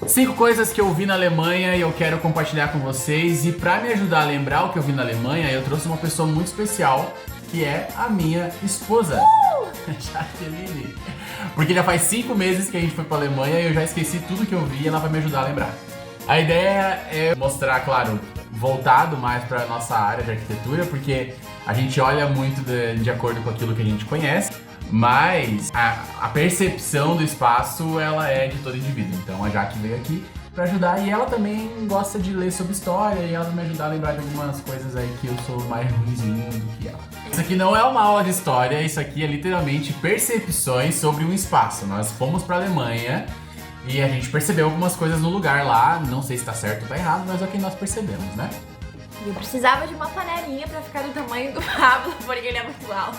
5 coisas que eu vi na Alemanha e eu quero compartilhar com vocês. E pra me ajudar a lembrar o que eu vi na Alemanha, eu trouxe uma pessoa muito especial, que é a minha esposa, Jaqueline. Porque já faz 5 meses que a gente foi pra Alemanha e eu já esqueci tudo que eu vi e ela vai me ajudar a lembrar. A ideia é mostrar, claro, voltado mais pra nossa área de arquitetura, porque a gente olha muito de acordo com aquilo que a gente conhece. Mas a percepção do espaço, ela é de todo indivíduo. Então a Jaque veio aqui pra ajudar e ela também gosta de ler sobre história e ela vai me ajudar a lembrar de algumas coisas aí que eu sou mais ruimzinho do que ela. Isso aqui não é uma aula de história, isso aqui é literalmente percepções sobre um espaço. Nós fomos pra Alemanha e a gente percebeu algumas coisas no lugar lá, não sei se tá certo ou tá errado, mas é o que nós percebemos, né? Eu precisava de uma panelinha pra ficar do tamanho do Pablo, porque ele é muito alto.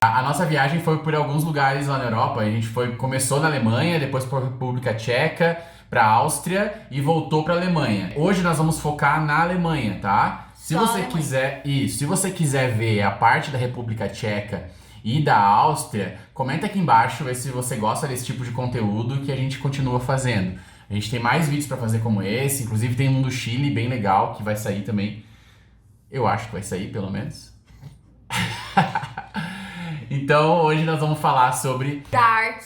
A nossa viagem foi por alguns lugares lá na Europa. A gente começou na Alemanha, depois por República Tcheca, pra Áustria e voltou pra Alemanha. Hoje nós vamos focar na Alemanha, tá? Se você quiser ver a parte da República Tcheca e da Áustria, comenta aqui embaixo, ver se você gosta desse tipo de conteúdo que a gente continua fazendo. A gente tem mais vídeos pra fazer como esse, inclusive tem um do Chile bem legal que vai sair também. Eu acho que vai sair, pelo menos. Então, hoje nós vamos falar sobre... Dark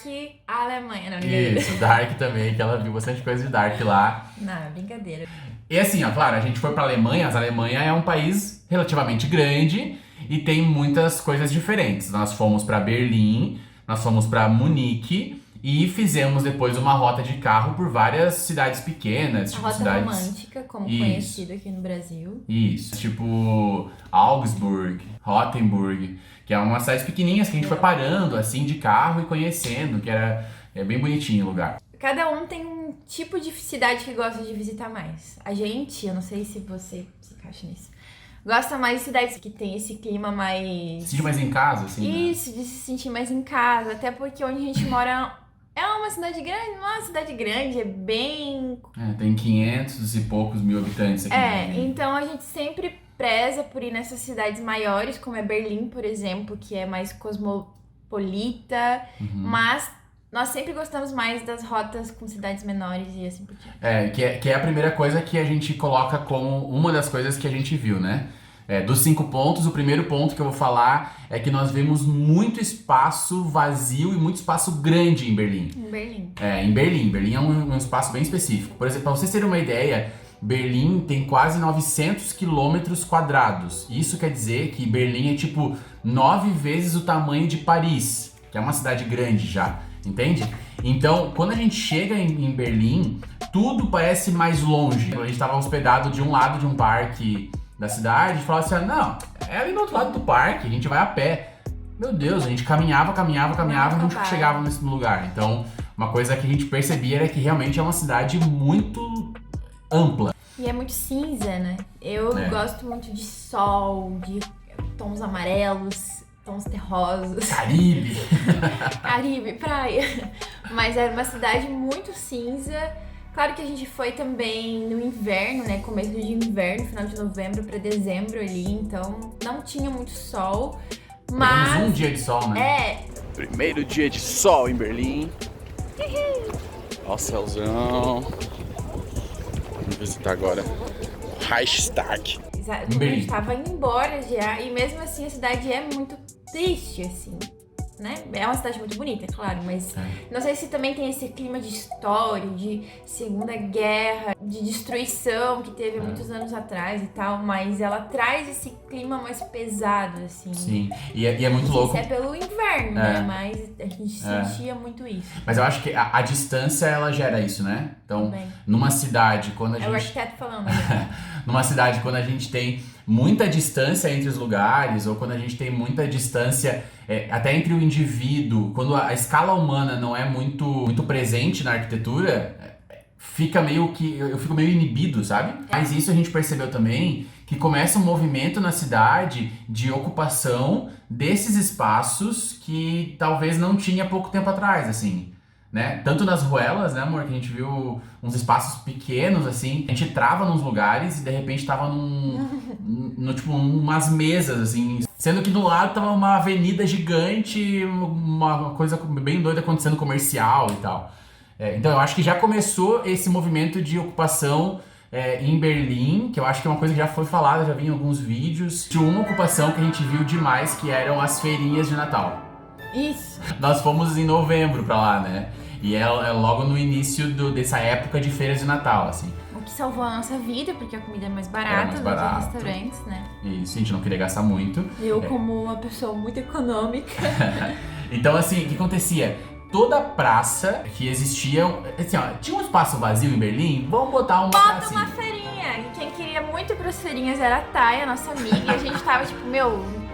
Alemanha, não, brincadeira. Isso, Dark também, que ela viu bastante coisa de Dark lá. Não, brincadeira. E assim, ó, claro, a gente foi pra Alemanha, a Alemanha é um país relativamente grande e tem muitas coisas diferentes. Nós fomos pra Berlim, nós fomos pra Munique e fizemos depois uma rota de carro por várias cidades pequenas. A tipo rota cidades... romântica, como Isso. conhecido aqui no Brasil. Isso, tipo Augsburg, Rothenburg, que é umas cidades pequenininhas que a gente foi parando assim de carro e conhecendo, que é bem bonitinho o lugar. Cada um tem um tipo de cidade que gosta de visitar mais. A gente, eu não sei se você se encaixa nisso, gosta mais de cidades que tem esse clima mais... Se sentir mais em casa, assim, Isso, de se sentir mais em casa, até porque onde a gente mora é uma cidade grande, não é uma cidade grande, é bem... tem 500 e poucos mil habitantes aqui. Então a gente sempre preza por ir nessas cidades maiores, como é Berlim, por exemplo, que é mais cosmopolita, mas nós sempre gostamos mais das rotas com cidades menores e assim por diante. Que é a primeira coisa que a gente coloca como uma das coisas que a gente viu, né? Dos 5 pontos, o primeiro ponto que eu vou falar é que nós vimos muito espaço vazio e muito espaço grande em Berlim. Em Berlim. Em Berlim. Berlim é um espaço bem específico. Por exemplo, para vocês terem uma ideia, Berlim tem quase 900 quilômetros quadrados. Isso quer dizer que Berlim é tipo 9 vezes o tamanho de Paris, que é uma cidade grande já, entende? Então, quando a gente chega em Berlim, tudo parece mais longe. A gente estava hospedado de um lado de um parque da cidade e falava assim, não, é ali do outro lado do parque, a gente vai a pé. Meu Deus, a gente caminhava e nunca chegava nesse lugar. Então, uma coisa que a gente percebia era que realmente é uma cidade muito ampla. E é muito cinza, né? Eu gosto muito de sol, de tons amarelos, tons terrosos. Caribe! Caribe, praia. Mas era uma cidade muito cinza. Claro que a gente foi também no inverno, né? Começo de inverno, final de novembro pra dezembro ali. Então não tinha muito sol. Mas pegamos um dia de sol, né? Primeiro dia de sol em Berlim. Ó o céuzão. Vamos visitar agora o Reichstag. Exato, a gente tava indo embora já. E mesmo assim a cidade é muito triste, assim, né? É uma cidade muito bonita, claro, mas não sei se também tem esse clima de história, de Segunda Guerra, de destruição que teve muitos anos atrás e tal, mas ela traz esse clima mais pesado, assim. Sim, e é muito louco. Isso é pelo inverno, né? Mas a gente sentia muito isso. Mas eu acho que a distância, ela gera isso, né? Então, também. Numa cidade, quando a gente... É o arquiteto falando, né? Numa cidade, quando a gente tem muita distância entre os lugares, ou quando a gente tem muita distância até entre o indivíduo, quando a escala humana não é muito presente na arquitetura, eu fico meio inibido, sabe? Mas isso a gente percebeu também, que começa um movimento na cidade de ocupação desses espaços que talvez não tinha pouco tempo atrás, assim. Né? Tanto nas ruelas, né, amor, que a gente viu uns espaços pequenos, assim, a gente trava nos lugares e de repente tava tipo, umas mesas, assim, Sendo que do lado tava uma avenida gigante, uma coisa bem doida acontecendo comercial e tal. Então eu acho que já começou esse movimento de ocupação em Berlim, que eu acho que é uma coisa que já foi falada, já vi em alguns vídeos. Tinha uma ocupação que a gente viu demais, que eram as feirinhas de Natal. Isso. Nós fomos em novembro pra lá, né? E é logo no início dessa época de feiras de Natal, assim. O que salvou a nossa vida, porque a comida é mais barata Era mais barato. dos restaurantes, né? Isso, a gente não queria gastar muito. Eu, como uma pessoa muito econômica. Então, assim, o que acontecia? Toda praça que existia, assim, ó, tinha um espaço vazio em Berlim, vamos botar uma Bota pracinha. uma feirinha! E quem queria muito ir pras feirinhas era a Thay, a nossa amiga. E a gente tava tipo,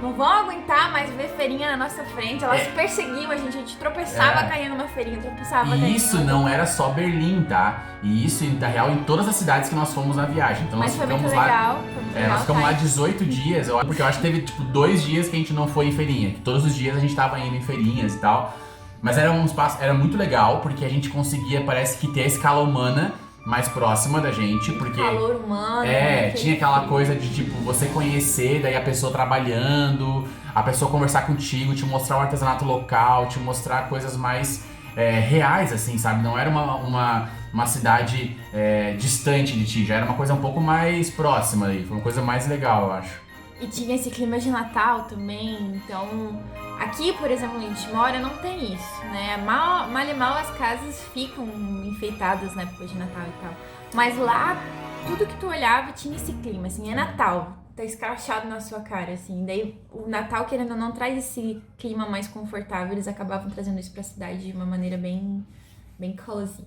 não vão aguentar mais ver feirinha na nossa frente. Elas perseguiam a gente tropeçava, caía numa feirinha, tropeçava. E isso não era só Berlim, tá? E isso, na real, em todas as cidades que nós fomos na viagem. Então Mas nós foi ficamos muito lá. legal. Foi muito legal, Nós ficamos lá Thay. 18 dias, porque eu acho que teve tipo 2 dias que a gente não foi em feirinha. Que todos os dias a gente tava indo em feirinhas e tal. Mas era um espaço, era muito legal, porque a gente conseguia, parece que ter a escala humana mais próxima da gente, porque Calor humano. tinha aquela coisa de tipo, você conhecer, daí a pessoa trabalhando, a pessoa conversar contigo, te mostrar o artesanato local, te mostrar coisas mais reais, assim, sabe? Não era uma cidade distante de ti, já era uma coisa um pouco mais próxima aí, foi uma coisa mais legal, eu acho. E tinha esse clima de Natal também, então... Aqui, por exemplo, onde a gente mora, não tem isso, né? Mal e mal as casas ficam enfeitadas na época de Natal e tal. Mas lá, tudo que tu olhava tinha esse clima, assim, é Natal. Tá escrachado na sua cara, assim. Daí, o Natal, querendo ou não, traz esse clima mais confortável. Eles acabavam trazendo isso pra cidade de uma maneira bem cozy.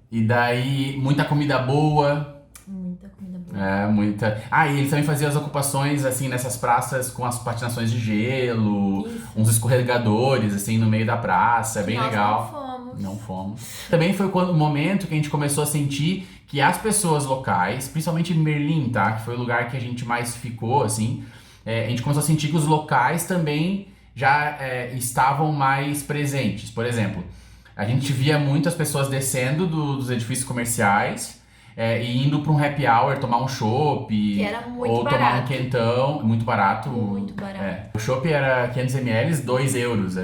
E daí, muita comida boa. Muita comida boa. Muita. E eles também faziam as ocupações, assim, nessas praças com as patinações de gelo, uns escorregadores, assim, no meio da praça, é bem Nós legal. Não fomos. Também foi o momento que a gente começou a sentir que as pessoas locais, principalmente em Berlim, tá? Que foi o lugar que a gente mais ficou, assim, a gente começou a sentir que os locais também já estavam mais presentes. Por exemplo, a gente via muitas pessoas descendo dos edifícios comerciais, e indo pra um happy hour, tomar um chopp, Que era muito ou tomar barato. um quentão, muito barato. Muito barato. O chopp era 500ml, 2 euros,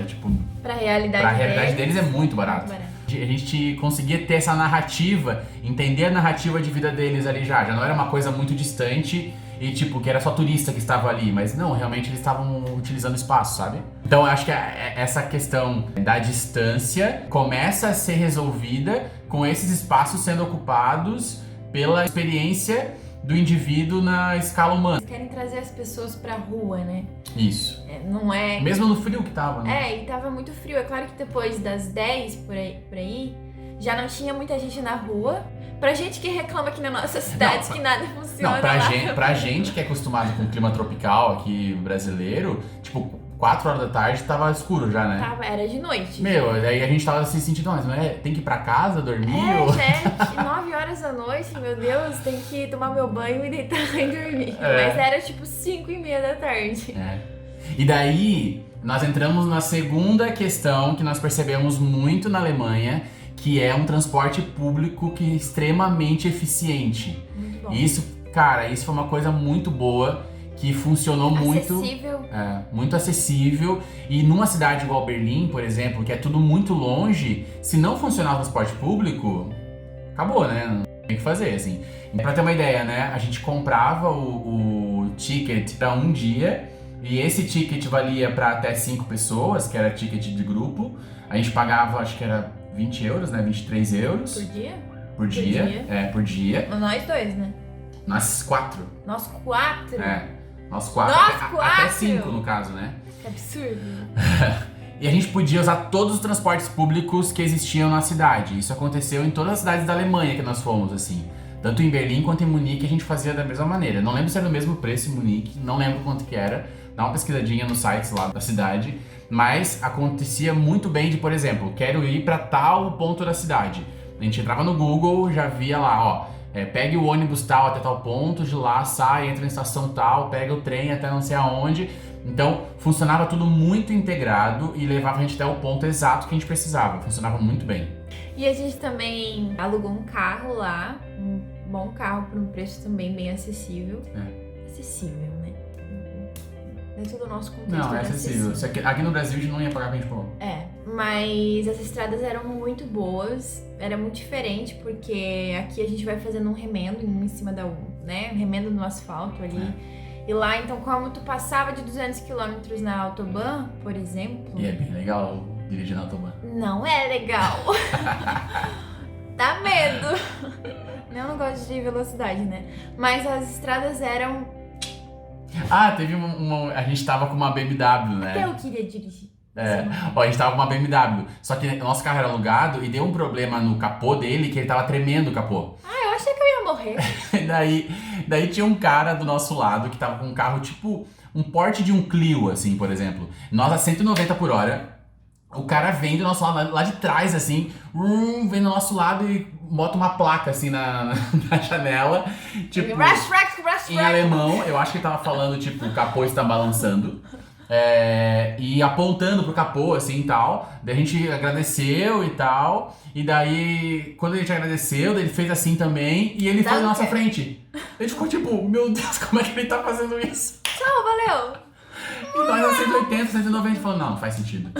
tipo, Pra realidade pra realidade deles é muito barato. Muito barato. A gente conseguia ter essa narrativa, entender a narrativa de vida deles ali já não era uma coisa muito distante e tipo, que era só turista que estava ali, mas não, realmente eles estavam utilizando o espaço, sabe? Então eu acho que essa questão da distância começa a ser resolvida com esses espaços sendo ocupados pela experiência do indivíduo na escala humana. Eles querem trazer as pessoas pra rua, né? Isso. Não é... Mesmo no frio que tava, né? E tava muito frio. É claro que depois das 10 por aí já não tinha muita gente na rua. Pra gente que reclama aqui na nossa cidade que nada funciona Não, lá. pra gente que é acostumado com o clima tropical aqui brasileiro, tipo, 4 horas da tarde tava escuro já, né? Era de noite. Meu, daí a gente tava se sentindo, mas tem que ir pra casa dormir? Gente, 9 horas da noite, meu Deus, tem que tomar meu banho e deitar e dormir. Mas era tipo 5:30 da tarde. E daí, nós entramos na segunda questão que nós percebemos muito na Alemanha, que é um transporte público que é extremamente eficiente. Muito bom. Isso, cara, isso foi uma coisa muito boa, que funcionou muito. Acessível. Muito acessível. E numa cidade igual Berlim, por exemplo, que é tudo muito longe, se não funcionar o transporte público, acabou, né? Não tem o que fazer, assim. Pra ter uma ideia, né? A gente comprava o ticket pra um dia, e esse ticket valia pra até 5 pessoas, que era ticket de grupo. A gente pagava, acho que era 20 euros, né? 23 euros. Por dia? Por dia. Por dia. Nós dois, né? Nós 4. Nós 4? Nós 4. Até 5 no caso, né? Que absurdo. E a gente podia usar todos os transportes públicos que existiam na cidade. Isso aconteceu em todas as cidades da Alemanha que nós fomos, assim. Tanto em Berlim quanto em Munique a gente fazia da mesma maneira. Não lembro se era o mesmo preço em Munique, não lembro quanto que era. Dá uma pesquisadinha nos sites lá da cidade. Mas acontecia muito bem de, por exemplo, quero ir para tal ponto da cidade. A gente entrava no Google, já via lá, pegue o ônibus tal até tal ponto, de lá sai, entra na estação tal, pega o trem até não sei aonde. Então, funcionava tudo muito integrado e levava a gente até o ponto exato que a gente precisava. Funcionava muito bem. E a gente também alugou um carro lá, um bom carro por um preço também bem acessível. Acessível, né? dentro do nosso contexto. Não, é era acessível. Aqui no Brasil a gente não ia pagar 20 por. Mas as estradas eram muito boas, era muito diferente, porque aqui a gente vai fazendo um remendo em cima da né? Um remendo no asfalto ali. E lá, então, como tu passava de 200 km na autobahn, por exemplo... E é bem legal dirigir na autobahn. Não é legal. Dá medo. Eu não gosto de velocidade, né? Mas as estradas eram... Teve a gente tava com uma BMW, né? Até eu queria dirigir. A gente tava com uma BMW. Só que o nosso carro era alugado e deu um problema no capô dele, que ele tava tremendo o capô. Eu achei que eu ia morrer. daí tinha um cara do nosso lado que tava com um carro tipo um porte de um Clio, assim, por exemplo. Nós a 190 por hora. O cara vem do nosso lado, lá de trás, assim, vem do nosso lado e bota uma placa, assim, na janela. Tipo, em alemão, eu acho que ele tava falando, tipo, o capô está balançando. E apontando pro capô, assim, e tal. Daí a gente agradeceu e tal. E daí, quando a gente agradeceu, ele fez assim também. E ele foi na nossa frente. A gente ficou tipo, meu Deus, como é que ele tá fazendo isso? Tchau, valeu! E nós a 180, 190 falando, não faz sentido.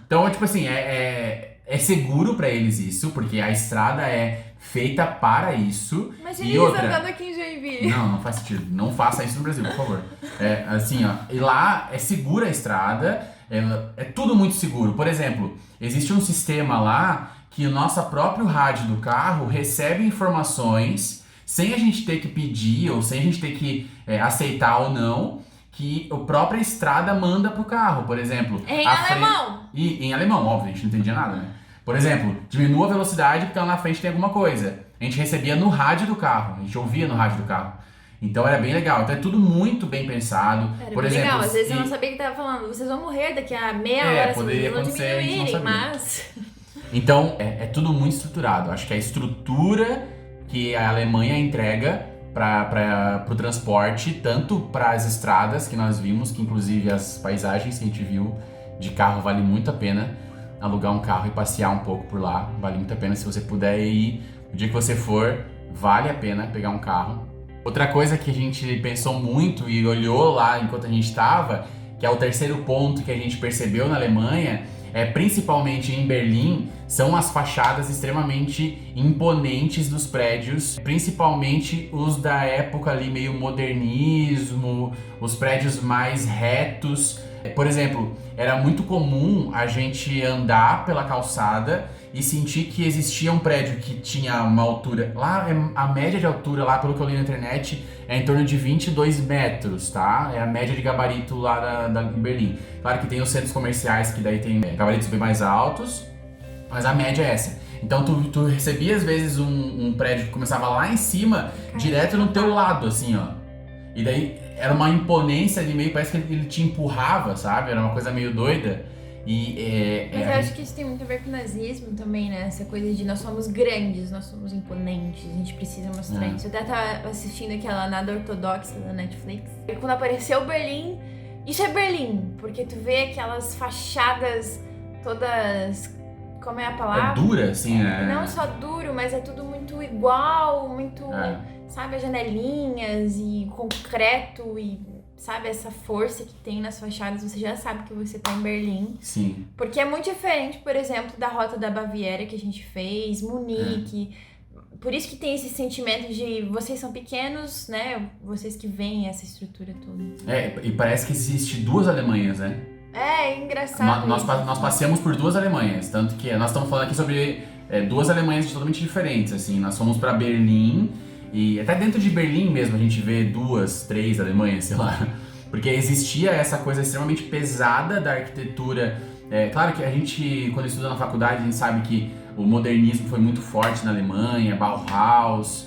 Então, tipo assim, é seguro pra eles isso, porque a estrada é feita para isso. Mas e eles outra, andando aqui em Joinville. não faz sentido. Não faça isso no Brasil, por favor. Assim, ó, e lá é segura a estrada, é tudo muito seguro. Por exemplo, existe um sistema lá que o nosso próprio rádio do carro recebe informações sem a gente ter que pedir ou sem a gente ter que aceitar ou não, que a própria estrada manda pro carro, por exemplo. Em alemão! E em alemão, óbvio, a gente não entendia nada, né? Por exemplo, diminua a velocidade porque lá na frente tem alguma coisa. A gente recebia no rádio do carro, a gente ouvia no rádio do carro. Então era bem legal, então é tudo muito bem pensado. Era por bem exemplo, legal, às vezes eu não sabia que tava falando, vocês vão morrer daqui a meia hora se poderia vocês não acontecer, a gente não diminuírem, sabia. mas... Então é tudo muito estruturado. Acho que a estrutura que a Alemanha entrega para o transporte, tanto para as estradas que nós vimos, que inclusive as paisagens que a gente viu de carro vale muito a pena alugar um carro e passear um pouco por lá, vale muito a pena. Se você puder ir, no dia que você for, vale a pena pegar um carro. Outra coisa que a gente pensou muito e olhou lá enquanto a gente estava, que é o terceiro ponto que a gente percebeu na Alemanha, principalmente em Berlim, são as fachadas extremamente imponentes dos prédios, principalmente os da época ali meio modernismo, os prédios mais retos. Por exemplo, era muito comum a gente andar pela calçada e sentir que existia um prédio que tinha uma altura, lá a média de altura lá, pelo que eu li na internet, é em torno de 22 metros, tá? É a média de gabarito lá em Berlim. Claro que tem os centros comerciais que daí tem gabaritos bem mais altos, mas a média é essa. Então tu recebia às vezes um prédio que começava lá em cima, direto no teu lado, assim, ó. E daí era uma imponência ali meio, parece que ele te empurrava, sabe? Era uma coisa meio doida. Mas eu acho que isso tem muito a ver com o nazismo também, né? Essa coisa de nós somos grandes, nós somos imponentes, a gente precisa mostrar isso. Eu até tava assistindo aquela Nada Ortodoxa da Netflix. E quando apareceu Berlim, isso é Berlim, porque tu vê aquelas fachadas todas... Como é a palavra? É dura, assim, né? Não só duro, mas é tudo muito igual, muito... Sabe, as janelinhas e concreto e... Sabe, essa força que tem nas fachadas, você já sabe que você tá em Berlim. Sim. Porque é muito diferente, por exemplo, da Rota da Baviera que a gente fez, Munique. Por isso que tem esse sentimento de vocês são pequenos, né? Vocês que veem essa estrutura toda. E parece que existe duas Alemanhas, né? É engraçado. Nós passeamos por duas Alemanhas, tanto que nós estamos falando aqui sobre duas Alemanhas totalmente diferentes, assim. Nós fomos para Berlim e até dentro de Berlim mesmo a gente vê 2, 3 Alemanhas, sei lá. Porque existia essa coisa extremamente pesada da arquitetura. Claro que a gente, quando estuda na faculdade, a gente sabe que o modernismo foi muito forte na Alemanha, Bauhaus,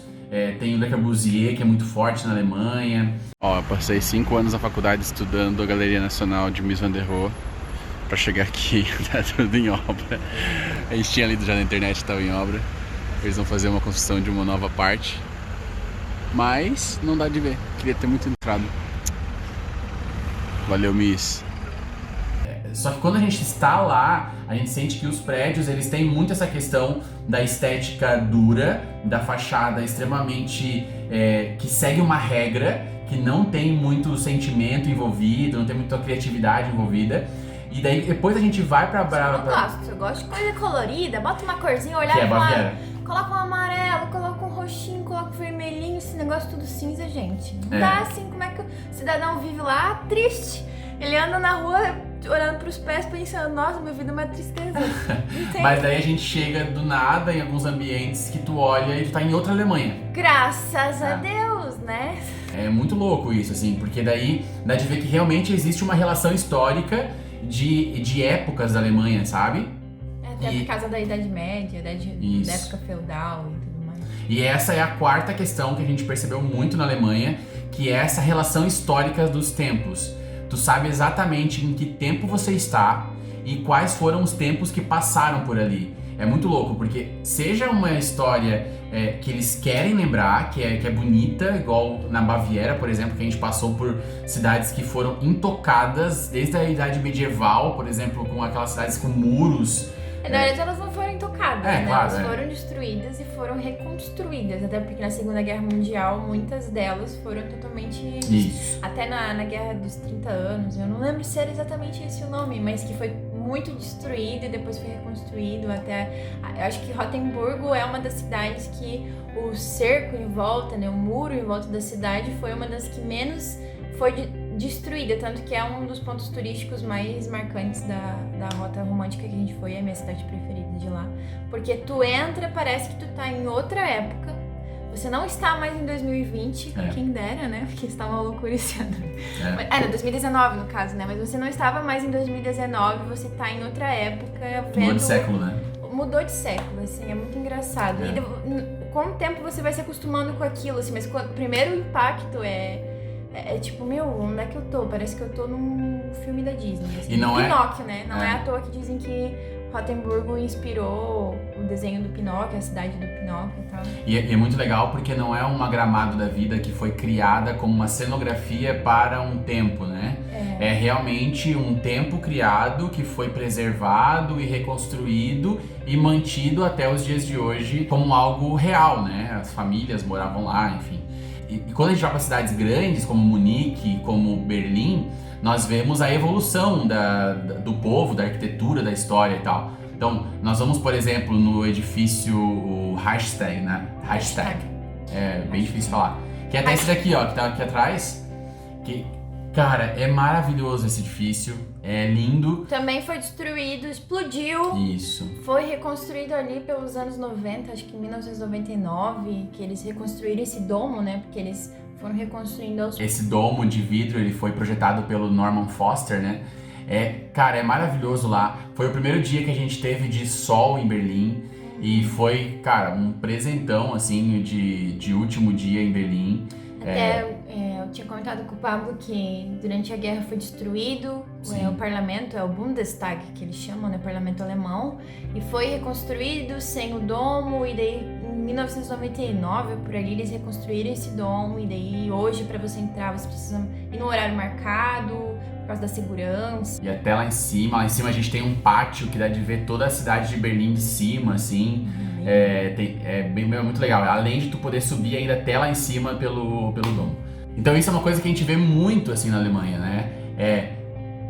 tem o Le Corbusier, que é muito forte na Alemanha. Eu passei 5 anos na faculdade estudando a Galeria Nacional de Mies van der Rohe para chegar aqui, tá tudo em obra. A gente tinha lido já na internet que estava em obra. Eles vão fazer uma construção de uma nova parte, mas não dá de ver, queria ter muito entrado. Valeu, Mies. Só que quando a gente está lá, a gente sente que os prédios, eles têm muito essa questão da estética dura, da fachada extremamente que segue uma regra, que não tem muito sentimento envolvido, não tem muita criatividade envolvida. E daí depois a gente vai pra... Eu gosto de coisa colorida, bota uma corzinha, olhar Que é e falar, Baviera. coloca um amarelo, coloca um roxinho, coloca um vermelhinho, esse negócio tudo cinza, gente. Não É. dá assim, como é que o cidadão vive lá triste? Ele anda na rua olhando pros pés pensando, nossa, minha vida é uma tristeza. Entende? Mas daí a gente chega do nada em alguns ambientes que tu olha e tu tá em outra Alemanha. Graças a Deus, né? É muito louco isso, assim, porque daí dá de ver que realmente existe uma relação histórica de épocas da Alemanha, sabe? Até por causa da Idade Média, da época feudal e tudo mais. E essa é a quarta questão que a gente percebeu muito na Alemanha, que é essa relação histórica dos tempos. Tu sabe exatamente em que tempo você está e quais foram os tempos que passaram por ali. É muito louco, porque seja uma história que eles querem lembrar, que é bonita, igual na Baviera, por exemplo, que a gente passou por cidades que foram intocadas desde a Idade Medieval, por exemplo, com aquelas cidades com muros. Na verdade, elas não foram intocadas, né? Claro, elas foram destruídas e foram reconstruídas. Até porque na Segunda Guerra Mundial, muitas delas foram totalmente... Isso. Até na Guerra dos 30 anos, eu não lembro se era exatamente esse o nome, mas que foi muito destruído e depois foi reconstruído até... Eu acho que Rotemburgo é uma das cidades que o cerco em volta, né? O muro em volta da cidade foi uma das que menos foi destruída, tanto que é um dos pontos turísticos mais marcantes da rota romântica que a gente foi, é a minha cidade preferida de lá. Porque tu entra, parece que tu tá em outra época, você não está mais em 2020, quem dera, né? Porque está uma loucura esse ano. Era 2019 no caso, né? Mas você não estava mais em 2019, você tá em outra época. Mudou de século, né? Mudou de século, assim, é muito engraçado. E com o tempo você vai se acostumando com aquilo, assim, mas o primeiro impacto é tipo, onde é que eu tô? Parece que eu tô num filme da Disney. Assim. E não Pinóquio, né? Não é à toa que dizem que Rotemburgo inspirou o desenho do Pinóquio, a cidade do Pinóquio e tal. E é muito legal porque não é uma Gramado da vida que foi criada como uma cenografia para um tempo, né? É realmente um tempo criado que foi preservado e reconstruído e mantido até os dias de hoje como algo real, né? As famílias moravam lá, enfim. E quando a gente vai para cidades grandes, como Munique, como Berlim, nós vemos a evolução do povo, da arquitetura, da história e tal. Então, nós vamos, por exemplo, no edifício Reichstag, né? Reichstag. É bem difícil falar. Que é até esse daqui, ó, que tá aqui atrás. Que, cara, é maravilhoso esse edifício. É lindo. Também foi destruído, explodiu. Isso. Foi reconstruído ali pelos anos 90, acho que em 1999, que eles reconstruíram esse domo, né? Porque eles foram reconstruindo aos... Esse domo de vidro, ele foi projetado pelo Norman Foster, né? Cara, é maravilhoso lá. Foi o primeiro dia que a gente teve de sol em Berlim. E foi, cara, um presentão, assim, de último dia em Berlim. Eu tinha comentado com o Pablo que durante a guerra foi destruído o parlamento, o Bundestag que eles chamam, né, o parlamento alemão, e foi reconstruído sem o domo, e daí em 1999, por ali, eles reconstruíram esse domo, e daí hoje para você entrar você precisa ir no horário marcado, por causa da segurança. E até lá em cima a gente tem um pátio que dá de ver toda a cidade de Berlim de cima, assim. É muito legal, além de tu poder subir ainda até lá em cima pelo domo. Então isso é uma coisa que a gente vê muito assim na Alemanha, né?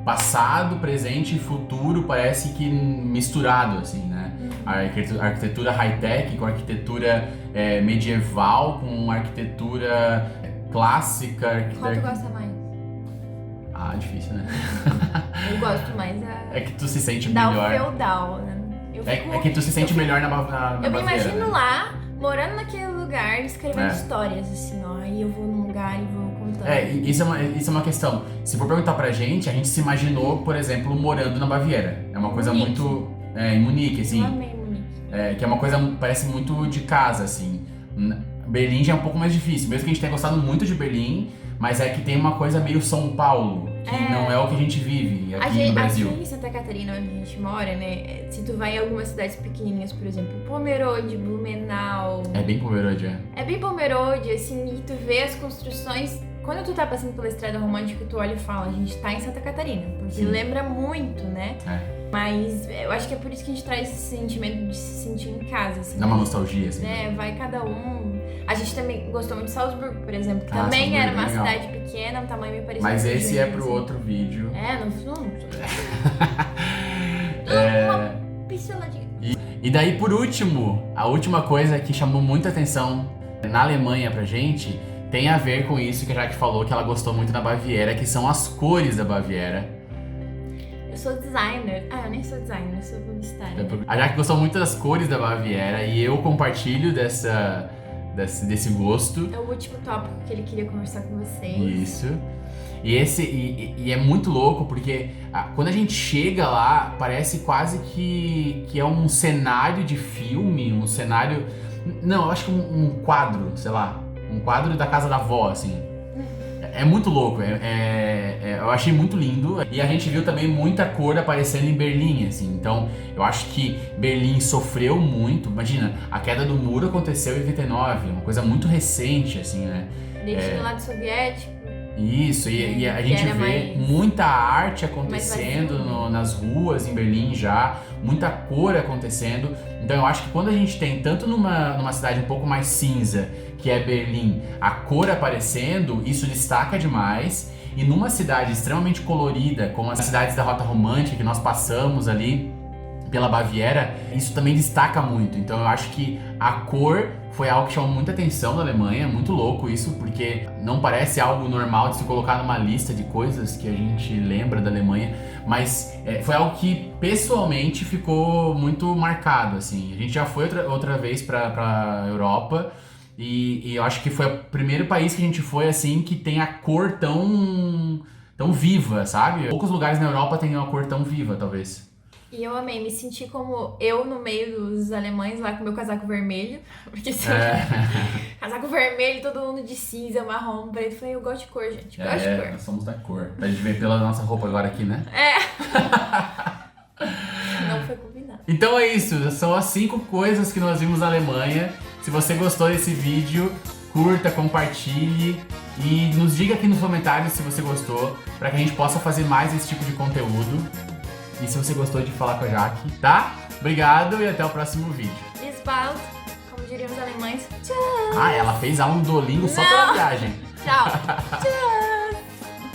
Passado, presente e futuro parece que misturado, assim, né? A arquitetura high-tech com a arquitetura medieval, com a arquitetura clássica. Qual tu gosta mais? Difícil, né? Eu gosto mais É que tu se sente da melhor. feudal, né? É que tu se sente melhor na Baviera. Eu me imagino, né? lá, morando naquele lugar, escrevendo histórias, assim, ó. Aí eu vou num lugar e vou contando. Isso é uma questão. Se for perguntar pra gente, a gente se imaginou, por exemplo, morando na Baviera. É uma coisa Munique. muito... em Munique, assim. Eu amei Munique. Que é uma coisa, parece muito de casa, assim. Berlim já é um pouco mais difícil. Mesmo que a gente tenha gostado muito de Berlim, mas é que tem uma coisa meio São Paulo, que não é o que a gente vive aqui no Brasil. Aqui em Santa Catarina, onde a gente mora, né? Se tu vai em algumas cidades pequenininhas, por exemplo, Pomerode, Blumenau... É bem Pomerode, É bem Pomerode, assim, e tu vê as construções quando tu tá passando pela estrada romântica, tu olha e fala, a gente tá em Santa Catarina. Porque Sim. lembra muito, né? Mas eu acho que é por isso que a gente traz esse sentimento de se sentir em casa, assim. Dá uma nostalgia, assim. Né? Vai cada um. A gente também gostou muito de Salzburgo, por exemplo, que Ah, também Salzburgo era é uma legal. cidade pequena, um tamanho meio parecido Mas com o esse Rio, é pro assim. outro vídeo. Uma pinceladinha. E daí, por último, a última coisa que chamou muita atenção na Alemanha pra gente tem a ver com isso que a Jaque falou, que ela gostou muito da Baviera, que são as cores da Baviera. Eu sou designer. Ah, eu nem sou designer, eu sou publicitária. A Jaque gostou muito das cores da Baviera e eu compartilho desse gosto. É o último tópico que ele queria conversar com vocês. Isso. E é muito louco porque quando a gente chega lá, parece quase que é um cenário de filme, um cenário... Não, eu acho que um quadro, sei lá, um quadro da casa da avó, assim. É muito louco, eu achei muito lindo. E a gente viu também muita cor aparecendo em Berlim, assim. Então, eu acho que Berlim sofreu muito. Imagina, a queda do muro aconteceu em 89, uma coisa muito recente, assim, né? Desde o lado soviético. Isso, e a gente vê muita arte acontecendo nas ruas em Berlim já, muita cor acontecendo. Então eu acho que quando a gente tem, tanto numa cidade um pouco mais cinza, que é Berlim, a cor aparecendo, isso destaca demais. E numa cidade extremamente colorida, como as cidades da Rota Romântica que nós passamos ali pela Baviera, isso também destaca muito. Então eu acho que a cor foi algo que chamou muita atenção na Alemanha, muito louco isso, porque não parece algo normal de se colocar numa lista de coisas que a gente lembra da Alemanha, mas foi algo que pessoalmente ficou muito marcado, assim. A gente já foi outra vez pra Europa e eu acho que foi o primeiro país que a gente foi, assim, que tem a cor tão viva, sabe? Poucos lugares na Europa têm uma cor tão viva, talvez. E eu amei, me senti como eu no meio dos alemães lá com meu casaco vermelho. Porque casaco vermelho, todo mundo de cinza, marrom, preto. Eu falei, eu gosto de cor, gente. Gosto de cor. Nós somos da cor. A gente vê pela nossa roupa agora aqui, né? Não foi combinado. Então é isso, são as 5 coisas que nós vimos na Alemanha. Se você gostou desse vídeo, curta, compartilhe e nos diga aqui nos comentários se você gostou, para que a gente possa fazer mais esse tipo de conteúdo. E se você gostou de falar com a Jaque, tá? Obrigado e até o próximo vídeo. Bis bald, como diriam os alemães. Tchau! Ela fez um Duolingo só pela viagem. Tchau! Tchau!